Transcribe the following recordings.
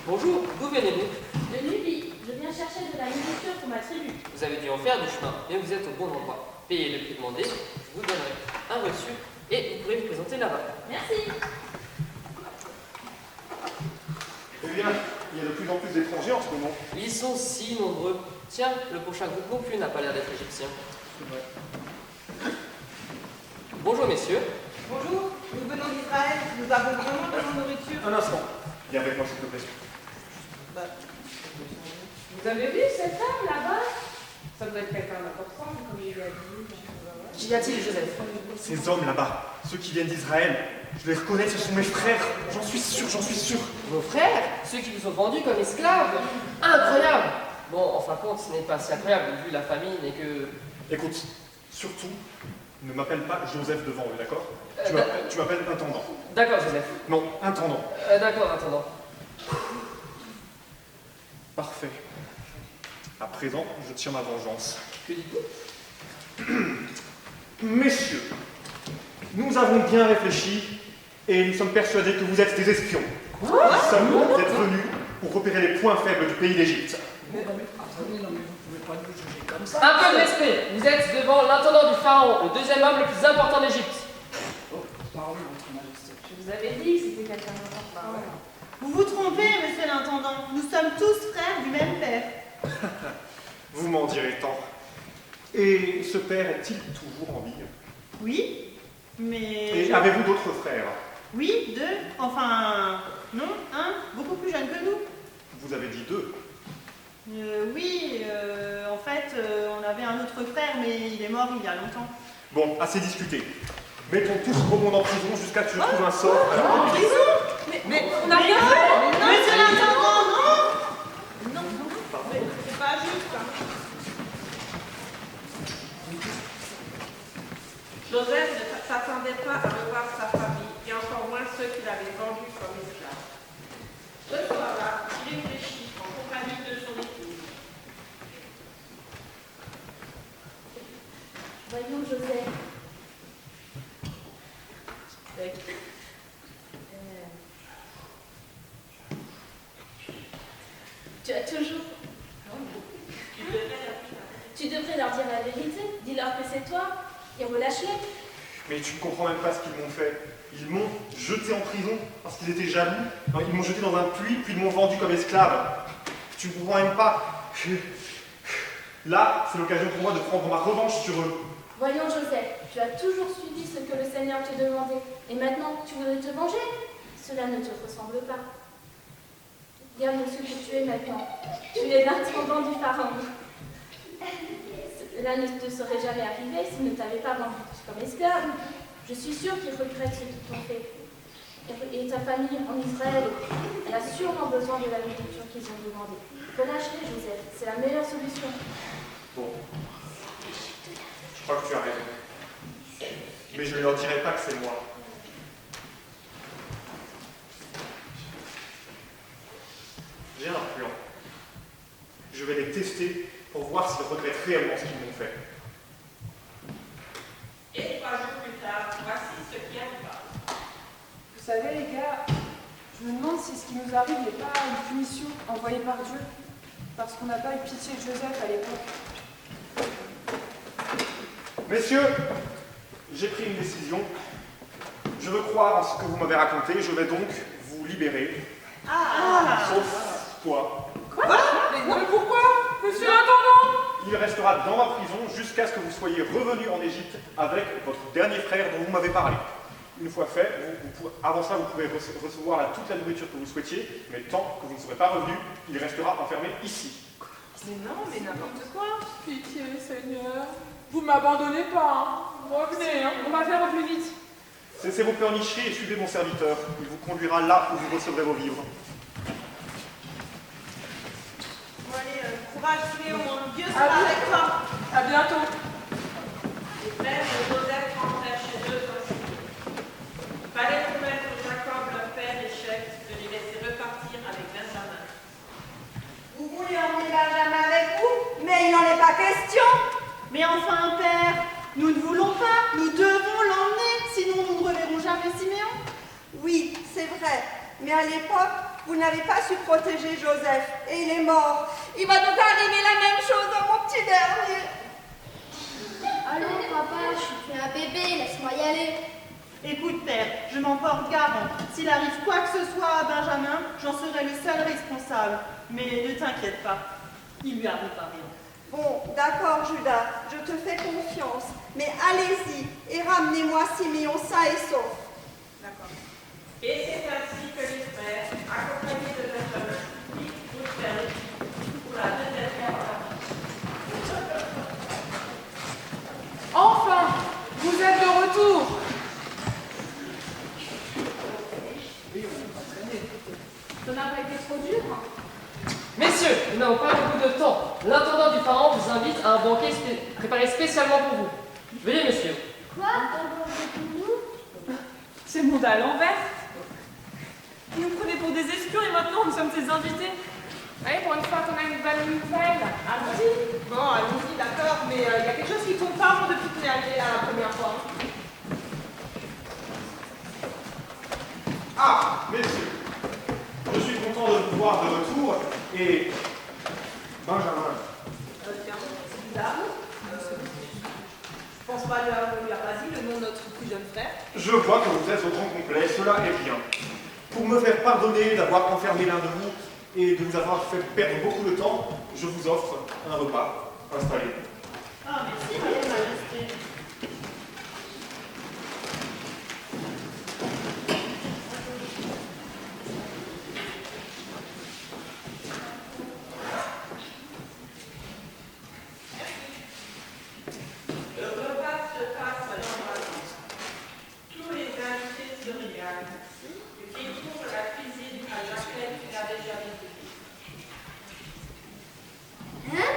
Bonjour, d'où venez-vous? De Nubie, je viens chercher de la nourriture pour ma tribu. Vous avez dû en faire du chemin, mais vous êtes au bon endroit. Payez le prix demandé, je vous donnerai un reçu et vous pourrez vous présenter là-bas. Merci. Eh bien, il y a de plus en plus d'étrangers en ce moment. Ils sont si nombreux. Tiens, le prochain groupe non plus n'a pas l'air d'être égyptien. C'est vrai. Bonjour messieurs. Bonjour, nous venons d'Israël, nous avons vraiment besoin de nourriture. Un instant. Viens avec moi, s'il te plaît. Vous avez vu cette femme là-bas? Ça doit être quelqu'un d'important, comme il a dit. Qu'y a-t-il, Joseph? Ces hommes là-bas, ceux qui viennent d'Israël, je les reconnais, ce sont mes frères. J'en suis sûr, j'en suis sûr. Vos frères? Ceux qui vous ont vendus comme esclaves? Incroyable! Bon, en fin de compte, ce n'est pas si incroyable vu la famine et que... Écoute, surtout, ne m'appelle pas Joseph devant eux, d'accord? Euh, Tu m'appelles intendant. D'accord, Joseph. Non, intendant. D'accord, attendant. Parfait. À présent, je tiens ma vengeance. Que dites-vous? Messieurs, nous avons bien réfléchi et nous sommes persuadés que vous êtes des espions. Vous êtes venus pour repérer les points faibles du pays d'Égypte. Un peu de respect. Vous êtes devant l'intendant du pharaon, le deuxième homme le plus important d'Égypte. Je vous avais dit que c'était quelqu'un d'important. Vous vous trompez, monsieur l'intendant. Nous sommes tous frères du même père. Vous m'en direz tant. Et ce père est-il toujours en vie? Oui, mais... Et avez-vous d'autres frères? Oui, deux. Enfin, non, un, beaucoup plus jeune que nous. Vous avez dit deux. Oui, en fait, on avait un autre frère, mais il est mort il y a longtemps. Bon, assez discuté. Mettons tous au monde en prison jusqu'à ce que je trouve un sort. En prison? Mais on n'a rien fait. Monsieur l'intendant, non. Non, c'est pas juste. Hein. Joseph ne s'attendait pas à revoir sa famille, et encore moins ceux qu'il avait vendus comme esclaves. Ce soir-là, il réfléchit en compagnie de son épouse. Voyons, Joseph. Tu as toujours... Tu devrais leur dire la vérité. Dis-leur que c'est toi et relâche-les. Mais tu ne comprends même pas ce qu'ils m'ont fait. Ils m'ont jeté en prison parce qu'ils étaient jaloux. Non, ils m'ont jeté dans un puits, puis ils m'ont vendu comme esclave. Tu ne comprends même pas. Là, c'est l'occasion pour moi de prendre ma revanche sur eux. Voyons, Joseph, tu as toujours suivi ce que le Seigneur te demandait. Et maintenant, tu voudrais te venger? Cela ne te ressemble pas. Regarde ce que tu es maintenant. Tu es l'intendant du pharaon. Cela ne te serait jamais arrivé s'il ne t'avait pas vendu comme esclave. Je suis sûre qu'ils regrettent ce qu'ils t'ont fait. Et ta famille en Israël, elle a sûrement besoin de la nourriture qu'ils ont demandée. Relâche-les, Joseph. C'est la meilleure solution. Bon. Je crois que tu as raison. Mais je ne leur dirai pas que c'est moi. J'ai un plan. Je vais les tester pour voir s'ils regrettent réellement ce qu'ils m'ont fait. Et 3 jours plus tard, voici ce qui arriva. Vous savez, les gars, je me demande si ce qui nous arrive n'est pas une punition envoyée par Dieu, parce qu'on n'a pas eu pitié de Joseph à l'époque. Messieurs, j'ai pris une décision. Je veux croire en ce que vous m'avez raconté. Je vais donc vous libérer. Sauf toi. Mais pourquoi, monsieur l'intendant? Il restera dans ma prison jusqu'à ce que vous soyez revenu en Égypte avec votre dernier frère dont vous m'avez parlé. Une fois fait, avant ça, vous pourrez recevoir toute la nourriture que vous souhaitiez, mais tant que vous ne serez pas revenu, il restera enfermé ici. Mais non, mais n'importe quoi. Pitié, Seigneur, vous m'abandonnez pas, hein. Revenez, hein. On va faire au plus vite. Cessez vos pleurnicheries et suivez mon serviteur. Il vous conduira là où vous recevrez vos vivres. Bon, allez, courage, Siméon. Dieu sera avec toi. À bientôt. Les frères de Joseph rentrèrent chez eux ainsi. Il fallait promettre à Jacob, leur père et chef, de les laisser repartir avec Benjamin. Vous voulez emmener Benjamin avec vous? Mais il n'en est pas question. Mais enfin, père, nous ne voulons pas. Nous devons l'emmener, sinon nous ne reverrons jamais Siméon. Oui, c'est vrai. Mais à l'époque, Vous n'avez pas su protéger Joseph et il est mort. Il va donc arriver la même chose à mon petit dernier. Allons, papa, je suis plus un bébé, laisse-moi y aller. Écoute, père, je m'en porte garant. S'il arrive quoi que ce soit à Benjamin, j'en serai le seul responsable. Mais ne t'inquiète pas, il lui arrivera rien. Bon, d'accord, Judas, je te fais confiance. Mais allez-y et ramenez-moi Siméon sain et sauf. D'accord. Et c'est ainsi que les frères, accompagnés de Benjamin, quittent Bruxelles pour la deuxième fois. Enfin, vous êtes de retour. Ça n'a pas été trop dur? Messieurs, nous n'avons pas beaucoup de temps. L'intendant du pharaon vous invite à un banquet préparé spécialement pour vous. Veuillez, monsieur. Quoi? C'est le monde à l'envers. Vous nous prenez pour des espions et maintenant nous sommes ses invités. Allez, pour une fois qu'on a une bonne nouvelle. Allons-y. Bon, allons-y, d'accord, mais il y a quelque chose qui tombe pas moi depuis qu'on est arrivé la première fois. Ah, messieurs, je suis content de vous voir de retour et Benjamin. Tiens, c'est bizarre. Je pense pas lui avoir pas dit le nom de notre plus jeune frère. Je vois que vous êtes au grand complet, cela est bien. Pour me faire pardonner d'avoir enfermé l'un de vous et de vous avoir fait perdre beaucoup de temps, je vous offre un repas. Installez-vous. Ah, merci, Votre Majesté. Le repas se passe normalement. Tous les invités se régalent et découvrent la cuisine à laquelle il n'avait jamais goûté. Hein?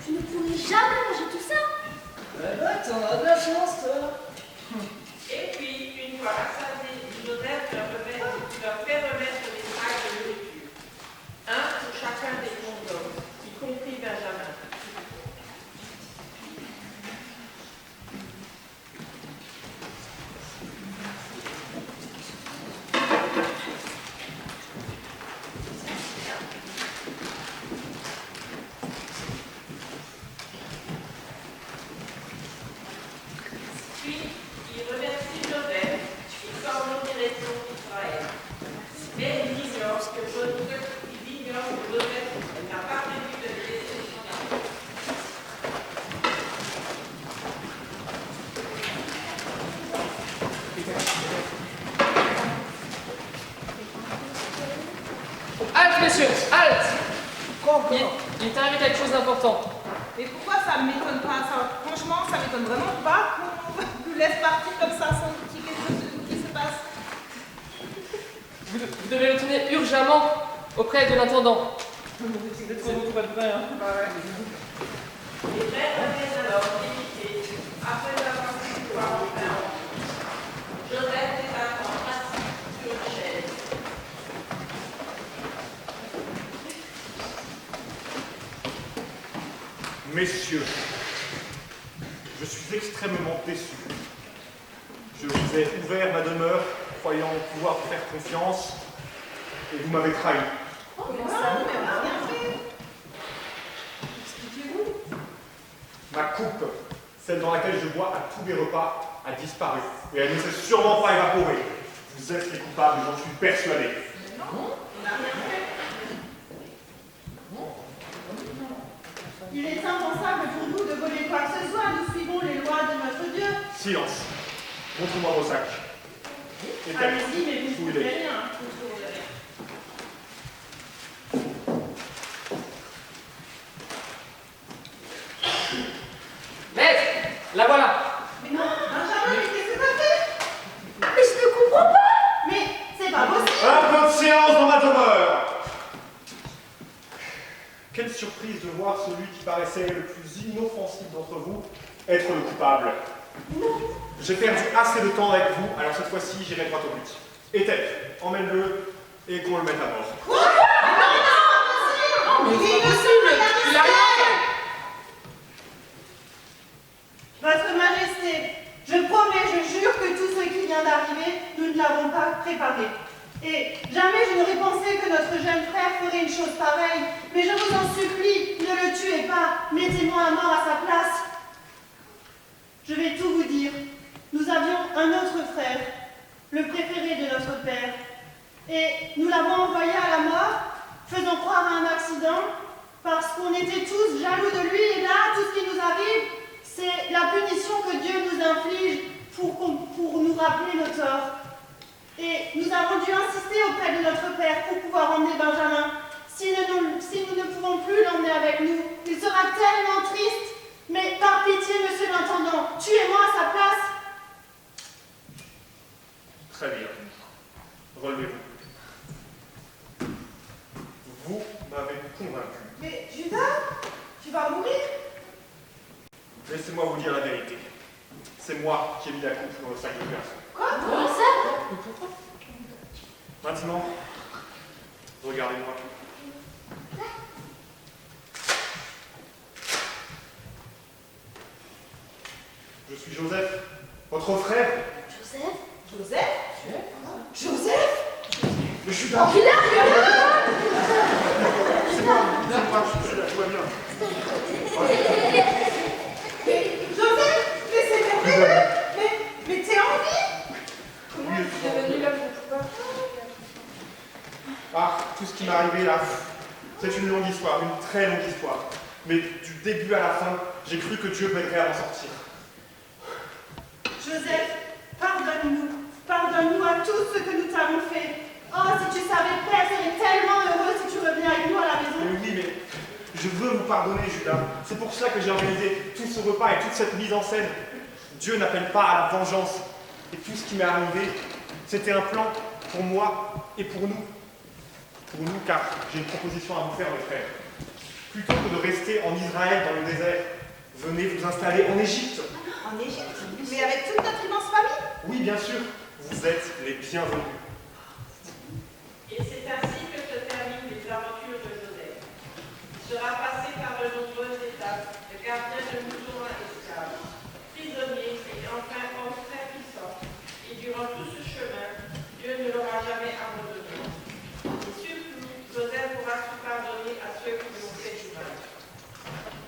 Je ne pourrai jamais manger tout ça. T'en as de la chance, toi. Et puis, une fois rassasiés, Joseph leur fait remettre des sacs de nourriture. Un pour chacun des bons hommes, y compris Benjamin. Puis, il remercie Joseph qui semble en direction d'Israël. Mais il ignore que Joseph n'a pas prévu de le laisser son argent. Halte, messieurs, halte. Il est arrivé quelque chose d'important. Et pourquoi ça ne m'étonne pas ça? Franchement, ça m'étonne vraiment pas qu'on nous laisse partir comme ça sans qu'il y ait quelque chose qui se passe. Vous devez le tenir urgemment auprès de l'intendant. C'est trop beau pour être vrai, hein. Les frères reviennent alors méditer après avoir pu voir le pain. Joseph est encore assis sur une chaise. Messieurs, je suis extrêmement déçu. Je vous ai ouvert ma demeure, croyant pouvoir vous faire confiance, et vous m'avez trahi. Ma coupe, celle dans laquelle je bois à tous mes repas, a disparu, et elle ne s'est sûrement pas évaporée. Vous êtes les coupables, j'en suis persuadé. Il est impensable pour nous de voler quoi que ce soit. Nous suivons les lois de notre Dieu. Silence. Montre-moi vos sacs. Et Allez-y, mais vous ne fouillez-les. trouvez rien. Vous ne trouverez rien. Maître, la voilà. Mais non, Benjamin, mais qu'est-ce que t'as fait? Mais je ne comprends pas. Mais c'est pas possible. Un peu de silence dans ma demeure. Quelle surprise de voir celui qui paraissait le plus inoffensif d'entre vous être le coupable. J'ai perdu assez de temps avec vous, alors cette fois-ci j'irai droit au but. Étep, emmène-le et qu'on le mette à mort. Mais c'est pas possible. Il a rien fait. Votre Majesté, je promets, je jure que tout ce qui vient d'arriver, nous ne l'avons pas préparé. Et jamais je n'aurais pensé que notre supplie, ne le tuez pas. Mettez-moi à mort à sa place. Je vais tout vous dire. Nous avions un autre frère, le préféré de notre père. Et nous l'avons envoyé à la mort, faisant croire à un accident, parce qu'on était tous jaloux de lui. Et là, tout ce qui nous arrive, c'est la punition que Dieu nous inflige pour nous rappeler nos torts. Et nous avons dû insister auprès de notre père pour pouvoir emmener Benjamin. Si nous ne pouvons plus l'emmener avec nous, il sera tellement triste. Mais par pitié, monsieur l'intendant, tuez-moi à sa place. Très bien. Relevez-vous. Vous m'avez convaincu. Mais Judas, tu vas mourir? Laissez-moi vous dire la vérité. C'est moi qui ai mis la coupe dans le sac de garçon. Quoi? Comment ça? Maintenant, regardez-moi. Je suis Joseph, votre frère. Joseph? Joseph? Joseph? Le Judas. Il a C'est moi, je suis là, tout va bien. Joseph? Mais c'est merveilleux! Mais t'es en vie? Comment es-tu devenu l'homme de pouvoir? Ah, tout ce qui m'est arrivé là, c'est une longue histoire, une très longue histoire. Mais du début à la fin, j'ai cru que Dieu m'aiderait à m'en sortir. Joseph, pardonne-nous. Pardonne-nous à tout ce que nous t'avons fait. Oh, si tu savais, Père serait tellement heureux si tu revenais avec nous à la maison. Mais oui, mais je veux vous pardonner, Judas. C'est pour cela que j'ai organisé tout ce repas et toute cette mise en scène. Dieu n'appelle pas à la vengeance. Et tout ce qui m'est arrivé, c'était un plan pour moi et pour nous. Pour nous, car j'ai une proposition à vous faire, mes frères. Plutôt que de rester en Israël dans le désert, venez vous installer en Égypte. En Égypte? Mais avec toute notre immense famille? Oui, bien sûr, vous êtes les bienvenus. Et c'est ainsi que se terminent les aventures de Joseph. Il sera passé par de nombreuses étapes, de gardien de moutons à esclave, prisonnier et enfin homme très puissant. Et durant tout ce chemin, Dieu ne l'aura jamais abandonné. Et surtout, Joseph pourra se pardonner à ceux qui lui ont fait du mal.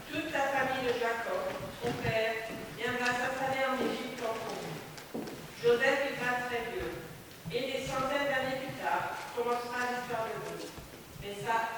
Toute la famille de Jacob, son père, viendra s'installer en Égypte pour vous. Joseph vivra très vieux. Et des centaines d'années plus tard, commencera l'histoire de vous. Mais ça,